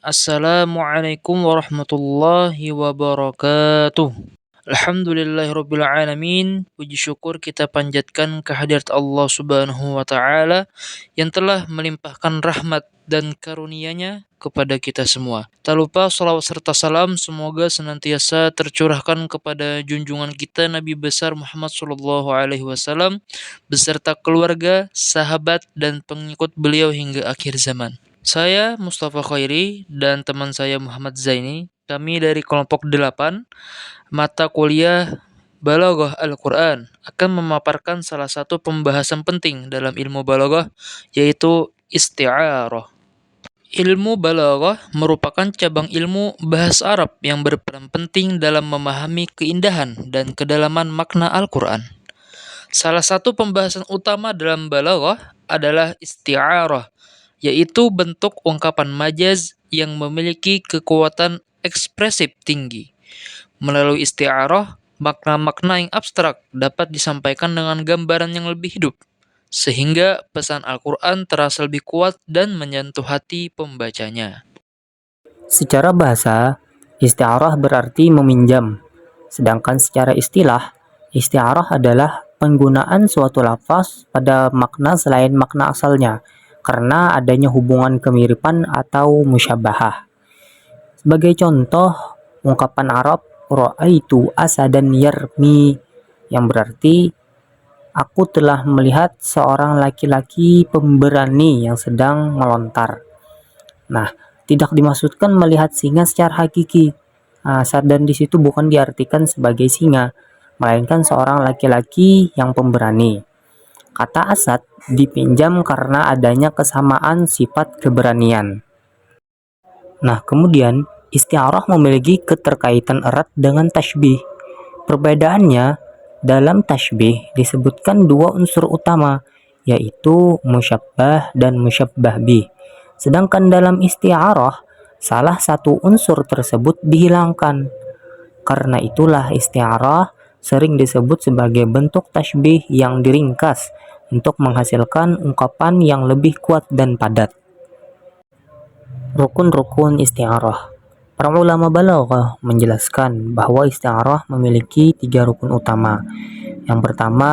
Assalamualaikum warahmatullahi wabarakatuh. Alhamdulillahirabbil alamin. Puji syukur kita panjatkan kehadirat Allah Subhanahu wa taala yang telah melimpahkan rahmat dan karunia-Nya kepada kita semua. Tak lupa salawat serta salam semoga senantiasa tercurahkan kepada junjungan kita Nabi besar Muhammad sallallahu alaihi wasallam beserta keluarga, sahabat dan pengikut beliau hingga akhir zaman. Saya Mustafa Khairi dan teman saya Muhammad Zaini. Kami dari kelompok 8 mata kuliah Balaghah Al-Quran akan memaparkan salah satu pembahasan penting dalam ilmu balaghah yaitu isti'arah. Ilmu balaghah merupakan cabang ilmu bahasa Arab yang berperan penting dalam memahami keindahan dan kedalaman makna Al-Quran. Salah satu pembahasan utama dalam balaghah adalah isti'arah, yaitu bentuk ungkapan majaz yang memiliki kekuatan ekspresif tinggi. Melalui isti'arah, makna-makna yang abstrak dapat disampaikan dengan gambaran yang lebih hidup, sehingga pesan Al-Quran terasa lebih kuat dan menyentuh hati pembacanya. Secara bahasa, isti'arah berarti meminjam. Sedangkan secara istilah, isti'arah adalah penggunaan suatu lafaz pada makna selain makna asalnya, karena adanya hubungan kemiripan atau musyabahah. Sebagai contoh, ungkapan Arab ra'aitu asadan yarmi yang berarti aku telah melihat seorang laki-laki pemberani yang sedang melontar. Nah, tidak dimaksudkan melihat singa secara hakiki. Asadan di situ bukan diartikan sebagai singa, melainkan seorang laki-laki yang pemberani. Kata asad dipinjam karena adanya kesamaan sifat keberanian. Nah, kemudian isti'arah memiliki keterkaitan erat dengan tashbih. Perbedaannya, dalam tashbih disebutkan dua unsur utama, yaitu musyabbah dan musyabbah bih. Sedangkan dalam isti'arah, salah satu unsur tersebut dihilangkan. Karena itulah isti'arah sering disebut sebagai bentuk tashbih yang diringkas untuk menghasilkan ungkapan yang lebih kuat dan padat. Rukun-rukun isti'arah. Para ulama balaghah menjelaskan bahwa isti'arah memiliki 3 rukun utama. Yang pertama,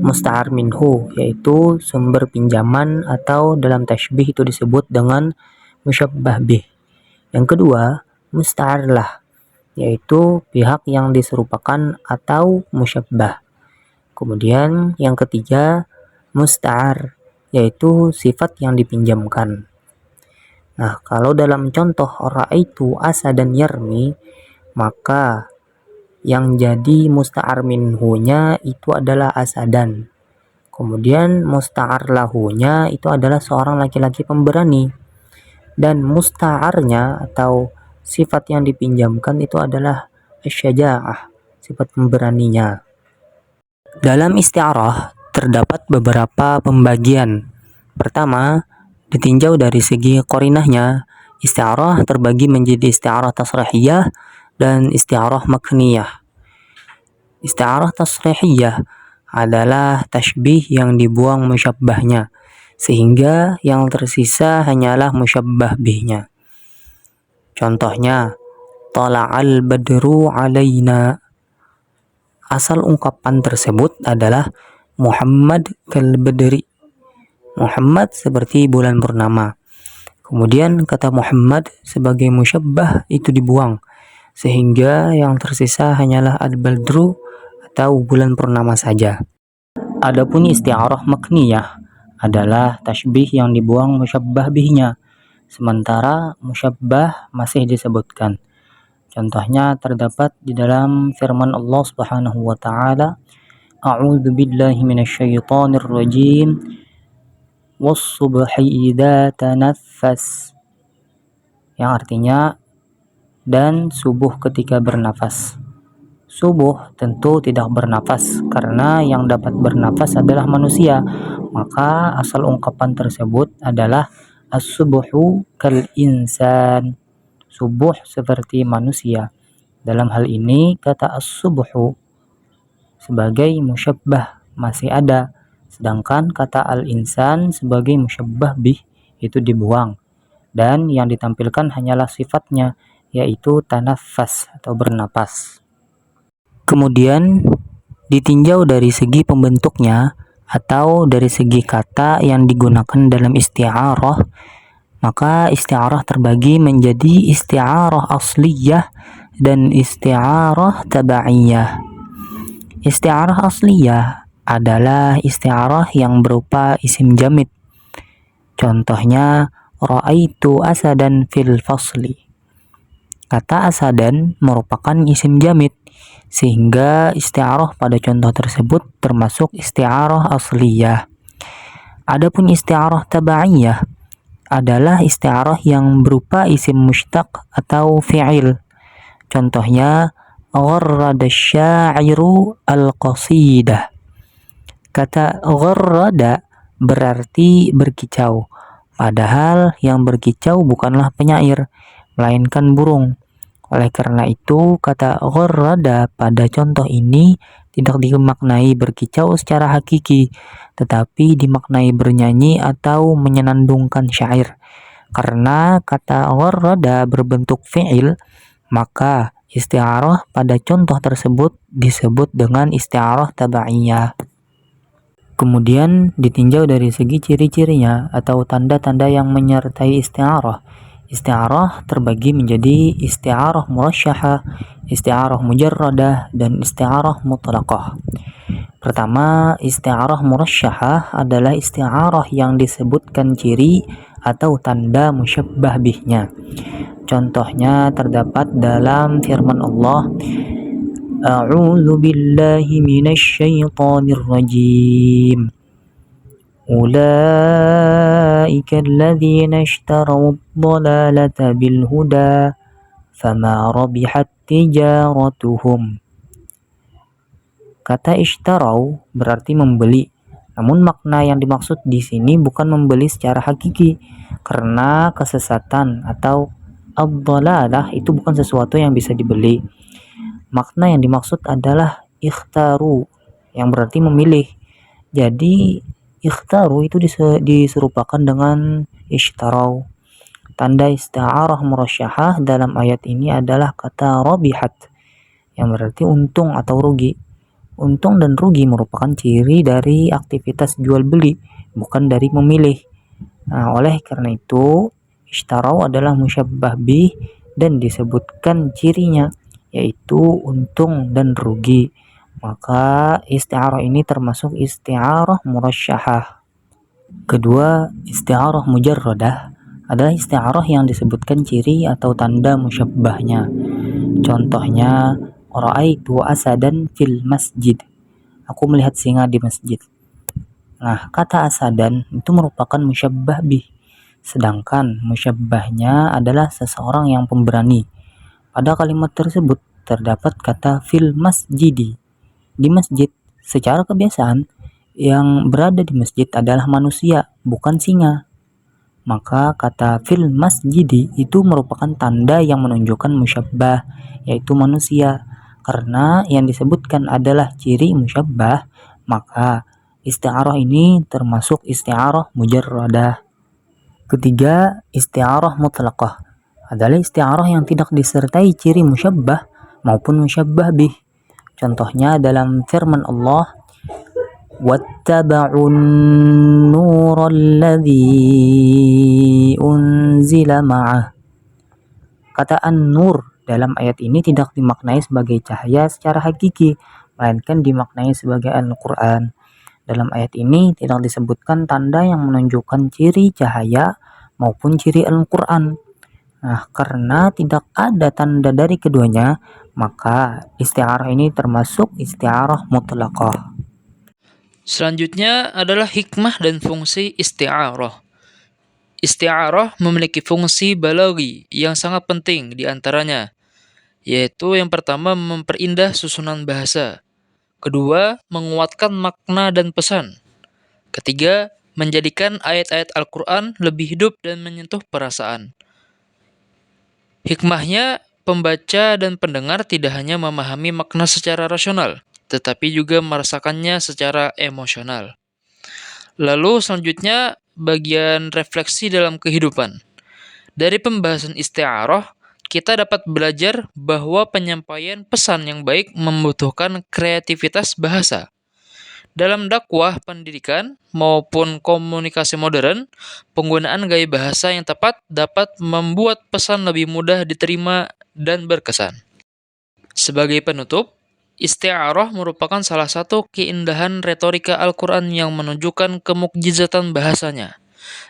musta'ar minhu, yaitu sumber pinjaman atau dalam tashbih itu disebut dengan musyabbah bih. Yang kedua, musta'ar lah, yaitu pihak yang diserupakan atau musyabbah. Kemudian yang ketiga, musta'ar, yaitu sifat yang dipinjamkan. Nah, kalau dalam contoh ra'aitu asadan yarmi, maka yang jadi musta'ar minhunya itu adalah asadan. Kemudian musta'ar lahunya itu adalah seorang laki-laki pemberani. Dan musta'arnya atau sifat yang dipinjamkan itu adalah asyaja'ah, sifat pemberaninya. Dalam isti'arah terdapat beberapa pembagian. Pertama, ditinjau dari segi qarinahnya, isti'arah terbagi menjadi isti'arah tasrihiyah dan isti'arah makniyah. Isti'arah tasrihiyah adalah tashbih yang dibuang musyabbahnya, sehingga yang tersisa hanyalah musyabbah bihnya. Contohnya, tala'al badru alaina. Asal ungkapan tersebut adalah Muhammad kal badri. Muhammad seperti bulan purnama. Kemudian kata Muhammad sebagai musyabbah itu dibuang, sehingga yang tersisa hanyalah al-badru atau bulan purnama saja. Adapun isti'arah makniyah adalah tashbih yang dibuang musyabbah bihnya, sementara musyabbah masih disebutkan. Contohnya terdapat di dalam firman Allah Subhanahu wa taala, A'udzu billahi minasyaitonir rajim. Was-subhi idza tanaffas. Yang artinya dan subuh ketika bernafas. Subuh tentu tidak bernafas karena yang dapat bernafas adalah manusia. Maka asal ungkapan tersebut adalah as-subuhu kal insan. Subuh seperti manusia. Dalam hal ini kata as-subuhu sebagai musyabbah masih ada, sedangkan kata al-insan sebagai musyabbah bih itu dibuang. dan yang ditampilkan hanyalah sifatnya, yaitu tanaffas atau bernapas. Kemudian ditinjau dari segi pembentuknya atau dari segi kata yang digunakan dalam isti'arah, maka isti'arah terbagi menjadi isti'arah asliyah dan isti'arah tabaiyah. Isti'arah asliyah adalah isti'arah yang berupa isim jamid. Contohnya, ra'aitu asadan fil fasli. Kata asadan merupakan isim jamid, sehingga isti'arah pada contoh tersebut termasuk isti'arah asliyah. Adapun isti'arah tabaiyah adalah isti'arah yang berupa isim mushtaq atau fi'il. Contohnya, gharrada syairu al-qasidah. Kata gharrada berarti berkicau, padahal yang berkicau bukanlah penyair, melainkan burung. Oleh karena itu, kata gharrada pada contoh ini tidak dimaknai berkicau secara hakiki, tetapi dimaknai bernyanyi atau menyenandungkan syair. Karena kata gharrada berbentuk fi'il, maka isti'arah pada contoh tersebut disebut dengan isti'arah tabaiyah. Kemudian ditinjau dari segi ciri-cirinya atau tanda-tanda yang menyertai isti'arah. Isti'arah terbagi menjadi isti'arah murasyahah, isti'arah mujarradah, dan isti'arah mutlaqah. Pertama, isti'arah murasyahah adalah isti'arah yang disebutkan ciri atau tanda musyabbah bihnya. Contohnya terdapat dalam firman Allah, A'udzu billahi minasyaitonir rajim. Ulaika alladzina ishtaraw ad-dhalalata bil huda fama rabihat tijaratuhum. Kata ishtaraw berarti membeli. Namun makna yang dimaksud di sini bukan membeli secara hakiki, karena kesesatan atau ad-dhalalah itu bukan sesuatu yang bisa dibeli. Makna yang dimaksud adalah ikhtaru, yang berarti memilih. Jadi ikhtaru itu diserupakan dengan ishtarau. Tanda isti'arah murasyahah dalam ayat ini adalah kata rabihat, yang berarti untung atau rugi. Untung dan rugi merupakan ciri dari aktivitas jual beli, bukan dari memilih. Nah, oleh karena itu, ishtarau adalah musyabbah bih dan disebutkan cirinya, yaitu untung dan rugi. Maka isti'arah ini termasuk isti'arah murasyahah. Kedua, isti'arah mujarradah adalah isti'arah yang disebutkan ciri atau tanda musyabbahnya. Contohnya, ra'aitu asadan fil masjid. Aku melihat singa di masjid. Nah, kata asadan itu merupakan musyabbah bih, sedangkan musyabbahnya adalah seseorang yang pemberani. Pada kalimat tersebut terdapat kata fil masjidi, di masjid. Secara kebiasaan, yang berada di masjid adalah manusia, bukan singa. Maka kata fil masjidi itu merupakan tanda yang menunjukkan musyabbah, yaitu manusia. Karena yang disebutkan adalah ciri musyabbah, maka isti'arah ini termasuk isti'arah mujarradah. Ketiga, isti'arah mutlaqah adalah isti'arah yang tidak disertai ciri musyabbah maupun musyabbah bih. Contohnya dalam firman Allah, wattaba'un nural ladzi unzila ma'ah. Kata an-nur dalam ayat ini tidak dimaknai sebagai cahaya secara hakiki, melainkan dimaknai sebagai Al-Quran. Dalam ayat ini tidak disebutkan tanda yang menunjukkan ciri cahaya maupun ciri Al-Quran. Nah, karena tidak ada tanda dari keduanya, maka isti'arah ini termasuk isti'arah mutlaqah. Selanjutnya adalah hikmah dan fungsi isti'arah. Isti'arah memiliki fungsi balaghi yang sangat penting di antaranya, yaitu yang pertama memperindah susunan bahasa, kedua menguatkan makna dan pesan, ketiga menjadikan ayat-ayat Al-Quran lebih hidup dan menyentuh perasaan. Hikmahnya, pembaca dan pendengar tidak hanya memahami makna secara rasional, tetapi juga merasakannya secara emosional. Lalu selanjutnya, bagian refleksi dalam kehidupan. Dari pembahasan isti'arah, kita dapat belajar bahwa penyampaian pesan yang baik membutuhkan kreativitas bahasa. Dalam dakwah pendidikan maupun komunikasi modern, penggunaan gaya bahasa yang tepat dapat membuat pesan lebih mudah diterima dan berkesan. Sebagai penutup, isti'arah merupakan salah satu keindahan retorika Al-Quran yang menunjukkan kemukjizatan bahasanya.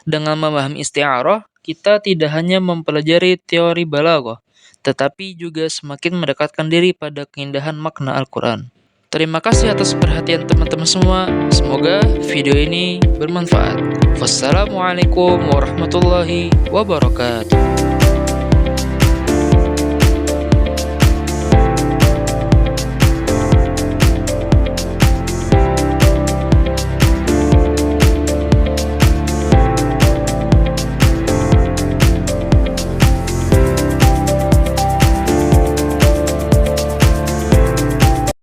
Dengan memahami isti'arah, kita tidak hanya mempelajari teori balaghah, tetapi juga semakin mendekatkan diri pada keindahan makna Al-Quran. Terima kasih atas perhatian teman-teman semua. Semoga video ini bermanfaat. Wassalamualaikum warahmatullahi wabarakatuh.